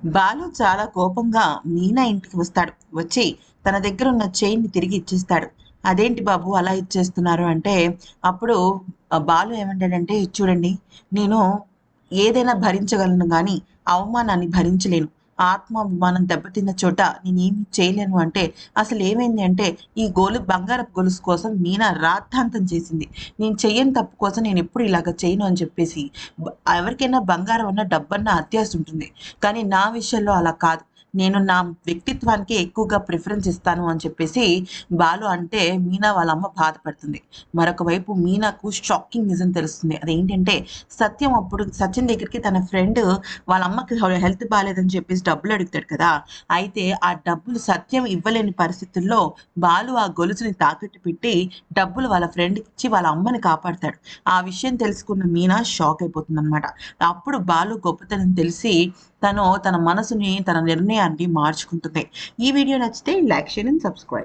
బాలు చాలా కోపంగా మీనా ఇంటికి వస్తాడు. వచ్చి తన దగ్గర ఉన్న చైన్ని తిరిగి ఇచ్చేస్తాడు. అదేంటి బాబు అలా ఇచ్చేస్తున్నారు అంటే, అప్పుడు బాలు ఏమంటాడంటే, చూడండి, నేను ఏదైనా భరించగలను కానీ అవమానాన్ని భరించలేను. ఆత్మాభిమానం దెబ్బతిన్న చోట నేనేమి చేయలేను అంటే, అసలు ఏమైంది అంటే, ఈ బంగారపు గొలుసు కోసం మీనా రాద్ధాంతం చేసింది. నేను చెయ్యని తప్పు కోసం నేను ఎప్పుడు ఇలాగ చేయను అని చెప్పేసి, ఎవరికైనా బంగారం అన్న డబ్బన్న అత్యాశ ఉంటుంది. కానీ నా విషయంలో అలా కాదు. నేను నా వ్యక్తిత్వానికే ఎక్కువగా ప్రిఫరెన్స్ ఇస్తాను అని చెప్పేసి బాలు అంటే మీనా వాళ్ళ అమ్మ బాధపడుతుంది. మరొక వైపు మీనాకు షాకింగ్ నిజం తెలుస్తుంది. అదేంటంటే సత్యం దగ్గరికి తన ఫ్రెండ్ వాళ్ళ అమ్మకి హెల్త్ బాగాలేదని చెప్పేసి డబ్బులు అడుగుతాడు కదా! అయితే ఆ డబ్బులు సత్యం ఇవ్వలేని పరిస్థితుల్లో బాలు ఆ గొలుసుని తాకట్టు పెట్టి డబ్బులు వాళ్ళ ఫ్రెండ్‌కి ఇచ్చి వాళ్ళ అమ్మని కాపాడతాడు. ఆ విషయం తెలుసుకున్న మీనా షాక్ అయిపోతుందనమాట. అప్పుడు బాలు గొప్పతనం తెలిసి తను తన మనసుని, తన నిర్ణయాన్ని మార్చుకుంటుంది. ఈ వీడియో నచ్చితే లైక్, షేర్ అండ్ సబ్స్క్రైబ్.